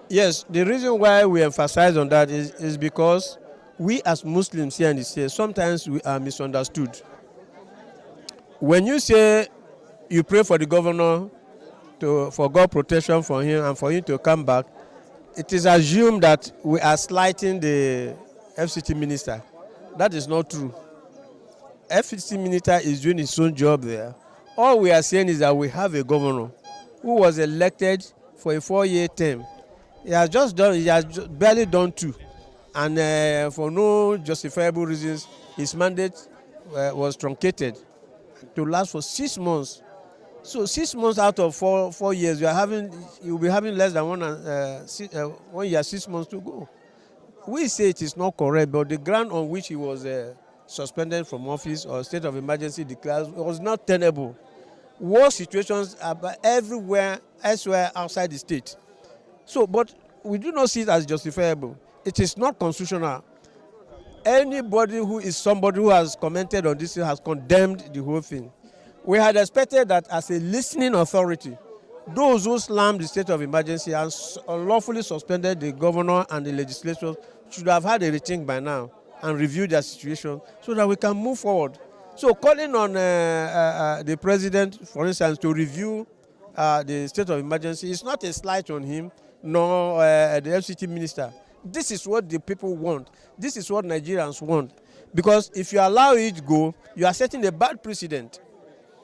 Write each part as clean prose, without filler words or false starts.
Yes, the reason why we emphasize on that is because we as Muslims here in the state, sometimes we are misunderstood. When you say you pray for the governor for God protection for him and for him to come back, it is assumed that we are slighting the FCT minister. That is not true. FCT minister is doing his own job there. All we are saying is that we have a governor who was elected for a 4-year term. He has barely done 2. And for no justifiable reasons, his mandate was truncated to last for 6 months. So 6 months out of 4 years, you will be having less than 1 year, 6 months to go. We say it is not correct, but the ground on which he was suspended from office or state of emergency declared was not tenable. War situations are everywhere, elsewhere outside the state. So, but we do not see it as justifiable. It is not constitutional. Anybody who is somebody who has commented on this has condemned the whole thing. We had expected that as a listening authority, those who slammed the state of emergency and unlawfully suspended the governor and the legislators should have had a rethink by now and reviewed their situation so that we can move forward. So calling on the president, for instance, to review the state of emergency is not a slight on him, nor the FCT minister. This is what the people want. This is what Nigerians want. Because if you allow it go, you are setting a bad precedent.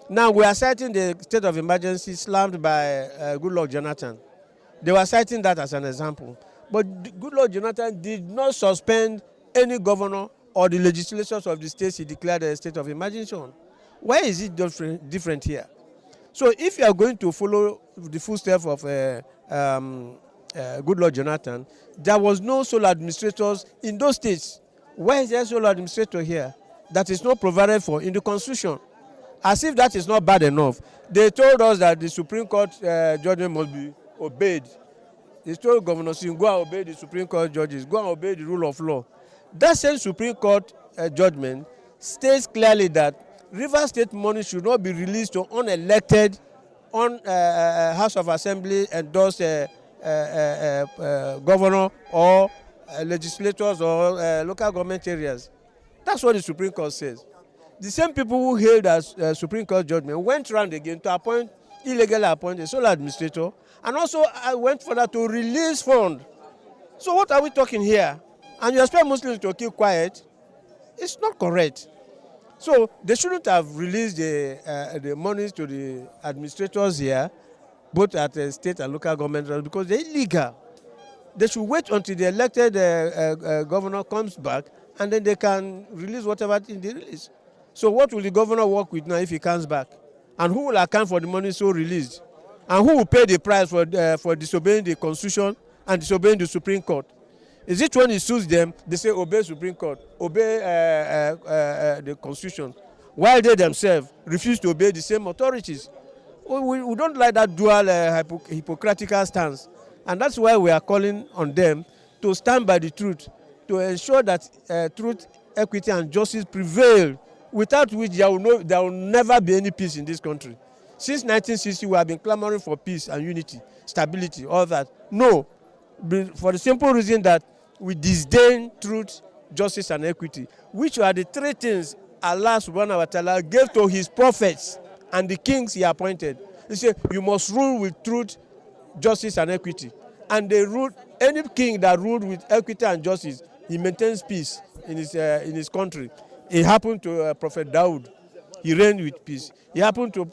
Now we are citing the state of emergency slammed by Goodluck Jonathan. They were citing that as an example. But Goodluck Jonathan did not suspend any governor or the legislators of the states he declared a state of emergency on. Why is it different here? So if you are going to follow the footsteps of Goodluck Jonathan, there was no sole administrators in those states. Why is there a sole administrator here that is not provided for in the constitution? As if that is not bad enough. They told us that the Supreme Court judgment must be obeyed. They told Governor Singh, go and obey the Supreme Court judges, go and obey the rule of law. That same Supreme Court judgment states clearly that Rivers State money should not be released to unelected House of Assembly endorsed governor or legislators or local government areas. That's what the Supreme Court says. The same people who hailed as Supreme Court judgment went round again to illegally appoint a sole administrator, and also went further to release funds. So what are we talking here? And you expect Muslims to keep quiet? It's not correct. So they shouldn't have released the monies to the administrators here, both at the state and local government levels, because they're illegal. They should wait until the elected governor comes back, and then they can release whatever thing they release. So what will the governor work with now if he comes back? And who will account for the money so released? And who will pay the price for disobeying the Constitution and disobeying the Supreme Court? Is it when it suits them, they say obey Supreme Court, obey the Constitution, while they themselves refuse to obey the same authorities? We don't like that dual hypocritical stance. And that's why we are calling on them to stand by the truth, to ensure that truth, equity, and justice prevail, without which there will never be any peace in this country. Since 1960, we have been clamoring for peace and unity, stability, all that. No, for the simple reason that we disdain truth, justice, and equity, which are the 3 things Allah subhanahu wa ta'ala gave to his prophets and the kings he appointed. He said, you must rule with truth, justice, and equity. And any king that ruled with equity and justice, he maintains peace in his country. It happened to Prophet Dawood. He reigned with peace. It happened to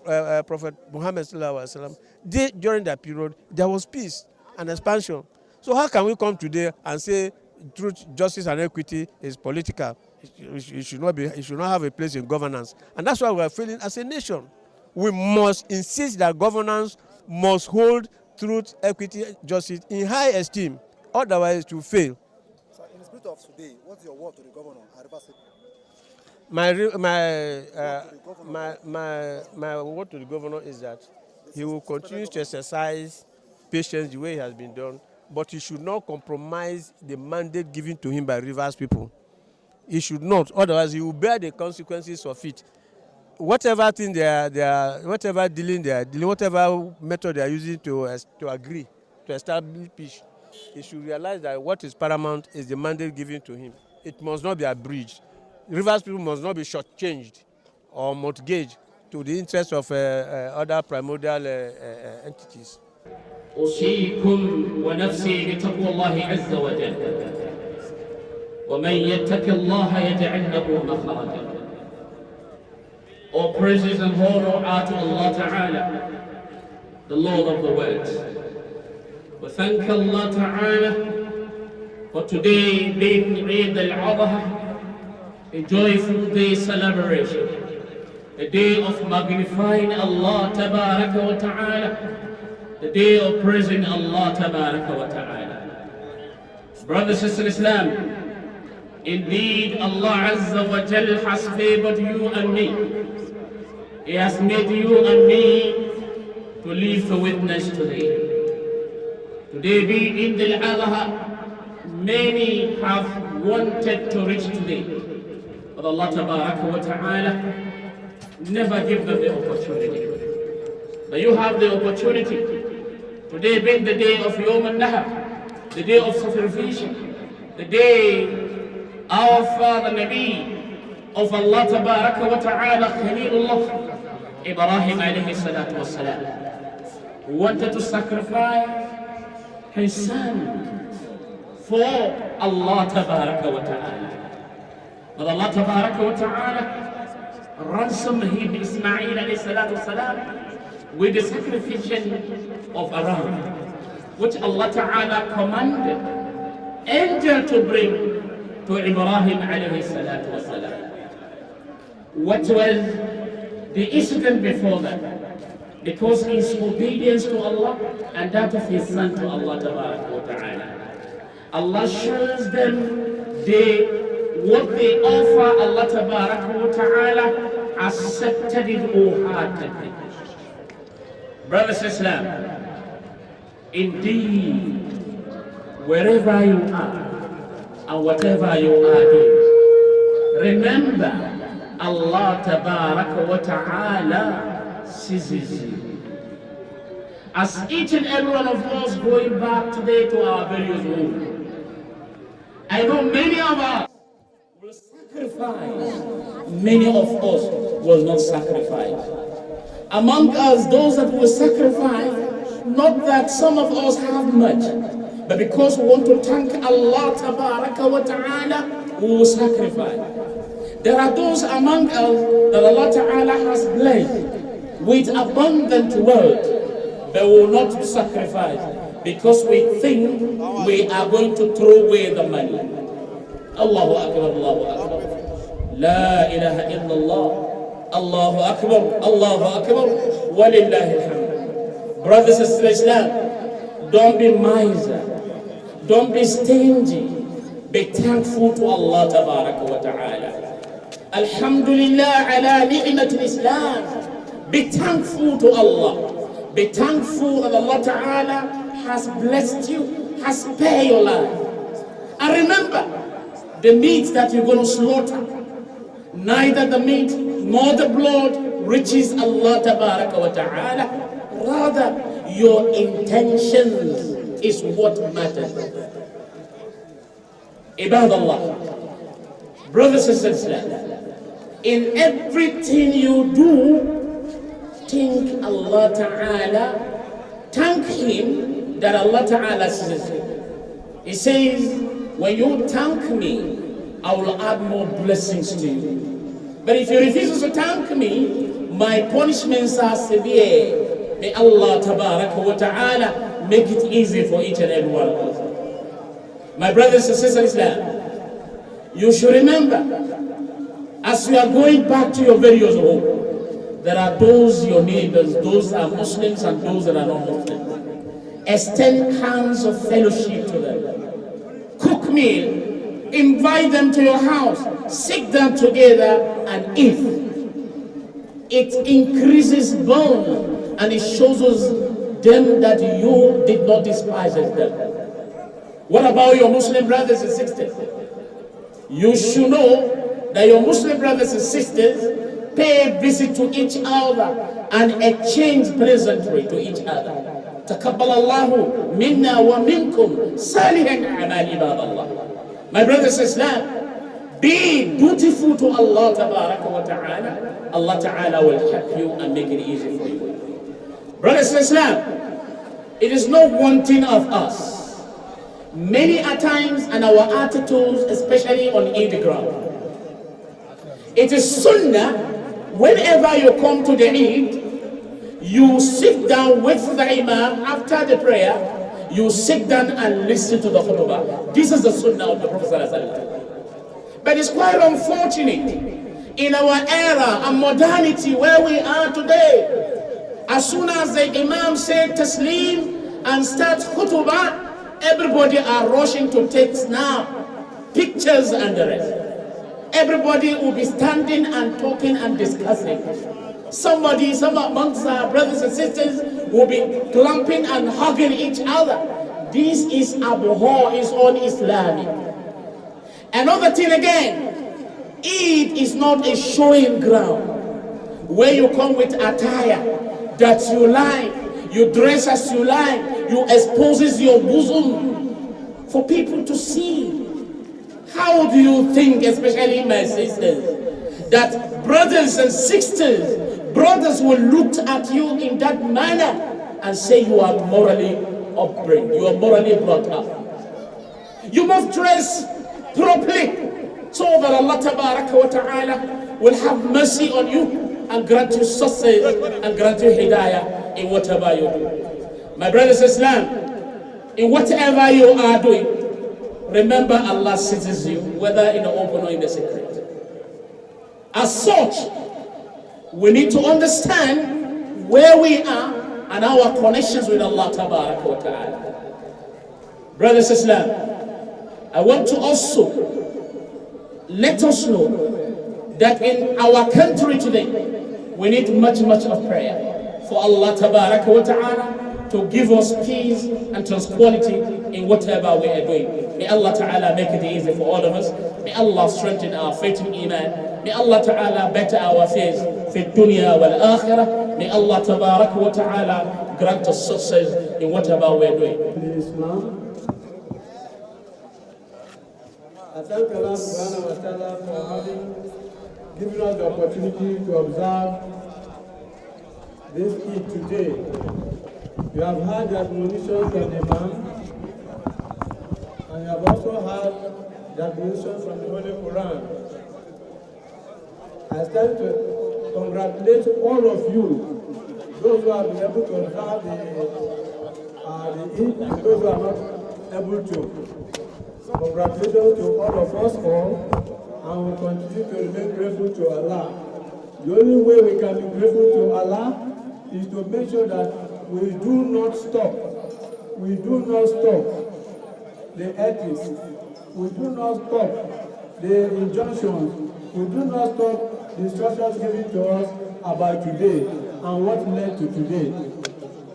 Prophet Muhammad sallallahu alaihi wasallam. During that period, there was peace and expansion. So how can we come today and say truth, justice, and equity is political? It should not have a place in governance. And that's why we are feeling as a nation. We must insist that governance must hold truth, equity, justice in high esteem. Otherwise, it will fail. So in the spirit of today, what's your word to the governor? My word to the governor is that he will continue to exercise patience the way he has been done, but he should not compromise the mandate given to him by Rivers people. He should not, otherwise he will bear the consequences of it. Whatever thing whatever dealing they are dealing, whatever method they are using to agree to establish peace, he should realize that what is paramount is the mandate given to him. It must not be abridged. Rivers people must not be shortchanged or mortgaged to the interest of other primordial entities. أوصيكم ونفسي بتقوى الله عز وجل ومن يتق الله يجعل له مخرجا. All praises and honor are to Allah Ta'ala, the Lord of the world. We thank Allah Ta'ala for today being Eid al-Adha, a joyful day celebration, a day of magnifying Allah Tabaraka wa Ta'ala, the day of praising Allah Tabaraka wa Ta'ala. Brothers and sisters in Islam, indeed Allah Azza wa Jal has favored you and me. He has made you and me to live the witness today. Today being Eid al-Adha, many have wanted to reach today, but Allah Tabaraka wa Ta'ala never give them the opportunity. But you have the opportunity. Today being the day of Yawm al-Nahar, the day of sacrification, the day our father Nabi of Allah Tabaraka wa Ta'ala, Khalilullah, Ibrahim alayhi salatu wa salam, wanted to sacrifice his son for Allah Tabaraka wa Ta'ala. But Allah Tabaraka wa Ta'ala ransomed him, Ismail alayhi salatu wa salam, with the sacrifice of a ram, which Allah Ta'ala commanded angel to bring to Ibrahim alayhi salatu wa salam. What was the incident before that? Because his obedience to Allah and that of his son to Allah Ta'ala. Allah shows them what they offer Allah Ta'ala, accepted it wholeheartedly. Brothers and Islam, indeed, wherever you are and whatever you are doing, remember Allah Tabaraka wa Ta'ala sees you. As each and every one of us going back today to our various homes, I know many of us will sacrifice, many of us will not sacrifice. Among us, those that will sacrifice, not that some of us have much, but because we want to thank Allah Tabaraka wa Ta'ala, we will sacrifice. There are those among us that Allah Ta'ala has blessed with abundant wealth, but will not sacrifice because we think we are going to throw away the money. Allahu Akbar, Allahu Akbar. La ilaha illallah. Allahu Akbar, Allahu Akbar, walillahi alhamd. Brothers and sisters in Islam, don't be miser, don't be stingy, be thankful to Allah Tabaraka wa Ta'ala. Alhamdulillah ala ni'mat al-Islam. Be thankful to Allah. Be thankful that Allah Ta'ala has blessed you, has spared your life. And remember, the meat that you're going to slaughter, neither the meat nor the blood reaches Allah Tabaraka wa Ta'ala. Rather, your intentions is what matters. Ibadallah, brothers and sisters, in everything you do, thank Allah Ta'ala, thank Him that Allah Ta'ala says. He says, when you thank me, I will add more blessings to you. But if you refuse to thank me, my punishments are severe. May Allah Tabaraka wa Ta'ala make it easy for each and every one of us. My brothers and sisters in Islam, you should remember, as you are going back to your various homes, there are those your neighbors, those are Muslims and those that are not Muslims. Extend hands of fellowship to them. Cook meal, invite them to your house, sit down together and eat. It increases bond and it shows us them that you did not despise them. What about your Muslim brothers and sisters? You should know that your Muslim brothers and sisters pay a visit to each other and exchange pleasantry to each other. تقبل الله منا ومنكم صالح الأعمال عباد الله. My brothers and sisters, be dutiful to Allah Tabaraka wa Ta'ala. Allah Ta'ala will help you and make it easy for you. Brothers and sisters, it is not wanting of us. Many a times in our attitudes, especially on Eid ground, it is sunnah whenever you come to the Eid, you sit down, wait for the Imam. After the prayer, you sit down and listen to the khutbah. This is the sunnah of the Prophet ﷺ. But it's quite unfortunate in our era and modernity where we are today. As soon as the Imam said taslim and starts khutbah, everybody are rushing to take snap, pictures and the rest. Everybody will be standing and talking and discussing. Some amongst our brothers and sisters will be clamping and hugging each other. This is abhor, is un-Islamic. Another thing again, Eid is not a showing ground where you come with attire that you like, you dress as you like, you exposes your bosom for people to see. How do you think, especially my sisters, that brothers and sisters, brothers will look at you in that manner and say you are morally upbringed, you are morally brought up? You must dress properly so that Allah Tabaraka wa Ta'ala will have mercy on you and grant you success and grant you hidayah in whatever you do. My brothers and sisters, in whatever you are doing, remember Allah sees you, whether in the open or in the secret. As such, we need to understand where we are and our connections with Allah Tabaraka wa Ta'ala. Brothers and sisters, I want to also let us know that in our country today, we need much of prayer for Allah Tabaraka wa Ta'ala to give us peace and tranquility in whatever we are doing. May Allah Ta'ala make it easy for all of us. May Allah strengthen our faith in Iman. May Allah Ta'ala better our faith في الدنيا والآخرة. May Allah Tabaraka wa Ta'ala grant us success in whatever we are doing. I thank Allah subhanahu wa ta'ala for having given us the opportunity to observe this Eid today. You have heard the admonition from the Imam, and you have also heard the admonition from the Holy Quran. I stand to congratulate all of you, those who have been able to observe the Eid and those who are not able to. Congratulations to all of us all, and we continue to remain grateful to Allah. The only way we can be grateful to Allah is to make sure that we do not stop. We do not stop the ethics. We do not stop the injunctions. We do not stop the instructions given to us about today and what led to today.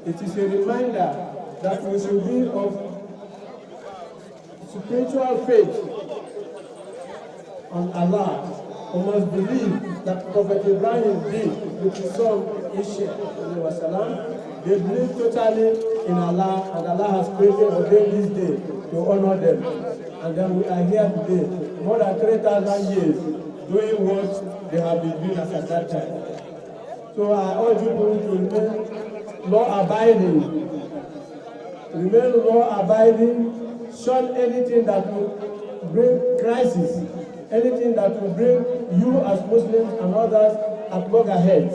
It is a reminder that we should be of spiritual faith on Allah. We must believe that Prophet Ibrahim did with his son Ishaq. They believe totally in Allah, and Allah has created ordained this day to honor them. And then we are here today, more than 3,000 years, doing what they have been doing at that time. So I urge you to remain law-abiding. Remain law-abiding. Shun anything that will bring crisis, anything that will bring you as Muslims and others at loggerheads.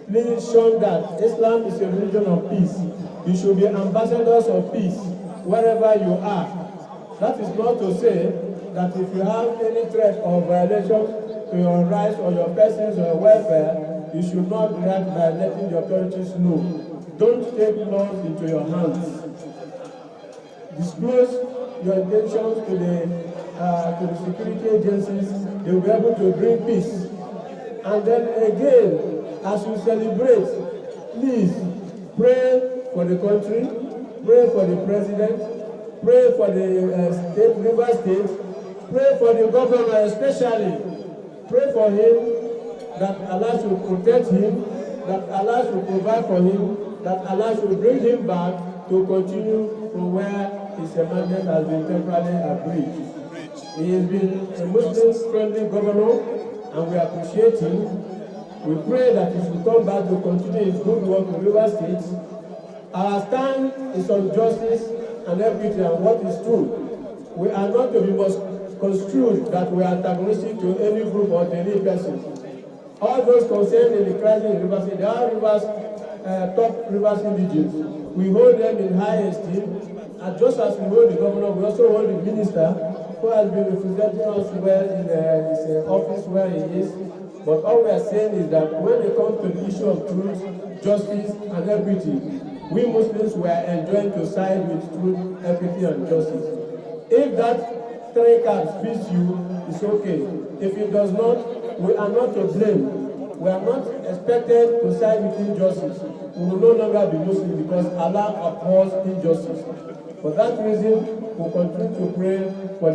Please shun that. Islam is a religion of peace. You should be ambassadors of peace wherever you are. That is not to say that if you have any threat or violation to your rights or your persons or your welfare, you should not react by letting the authorities know. Don't take laws into your hands. Disclose your intentions to the security agencies. They will be able to bring peace. And then again, as you celebrate, please pray for the country, pray for the president, pray for the state, River State, pray for the governor especially. Pray for him that Allah should protect him, that Allah should provide for him, that Allah should bring him back to continue from where his mandate has been temporarily abridged. He has been a Muslim-friendly governor, and we appreciate him. We pray that he should come back to continue his good work in River State. Our stand is on justice and equity and what is true. We are not to be construed that we are antagonistic to any group or to any person. All those concerned in the crisis in River State, they are top Rivers indigenes. We hold them in high esteem, and just as we hold the governor, we also hold the minister, who has been representing us well in his office where he is. But all we are saying is that when it comes to the issue of truth, justice, and equity, we Muslims were enjoined to side with truth, equity, and justice. If that three cards fits you, it's okay. If it does not, we are not to blame. We are not expected to side with injustice. We will no longer be Muslim because Allah abhors injustice. For that reason, we continue to pray for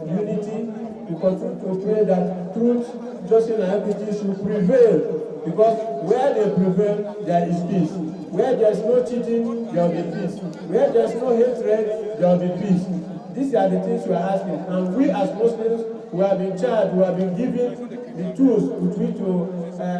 unity. We continue to pray that truth, justice, and equity should prevail. Because where they prevail, there is peace. Where there is no cheating, there will be peace. Where there is no hatred, there will be peace. These are the things we are asking. And we as Muslims, we have been charged, we have been given the tools with which to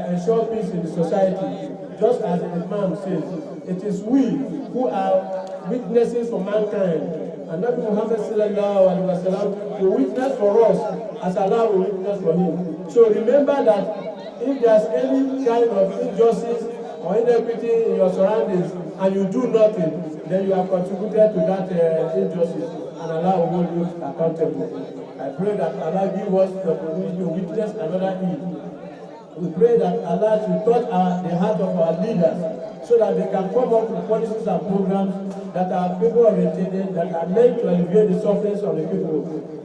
ensure peace in the society. Just as the Imam says, it is we who are witnesses for mankind. And Nabi Muhammad sallallahu alaihi wasallam will witness for us as Allah will witness for him. So remember that if there's any kind of injustice or inequity in your surroundings and you do nothing, then you have contributed to that injustice, and Allah will hold you accountable. I pray that Allah give us the opportunity to witness another Eid. We pray that Allah should touch the heart of our leaders so that they can come up with policies and programs that are people-oriented, that are meant to alleviate the sufferings of the people.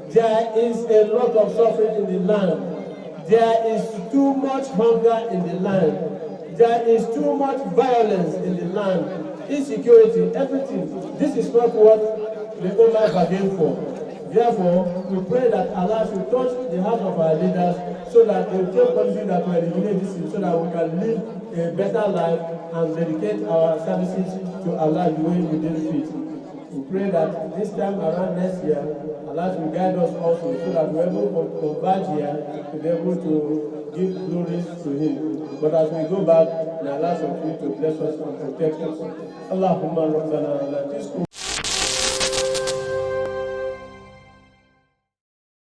There is a lot of suffering in the land. There is too much hunger in the land. There is too much violence in the land. Insecurity, everything. This is not what the Ummah bargained for. Therefore, we pray that Allah should touch the heart of our leaders so that they will take policy that will eliminate this, so that we can live a better life and dedicate our services to Allah the way we did fit. We pray that this time around next year, Allah will guide us also so that we are able to converge here to be able to give glories to Him. But as we go back, may Allah continue to bless us and protect us. Allahumma rabbana la tuzigh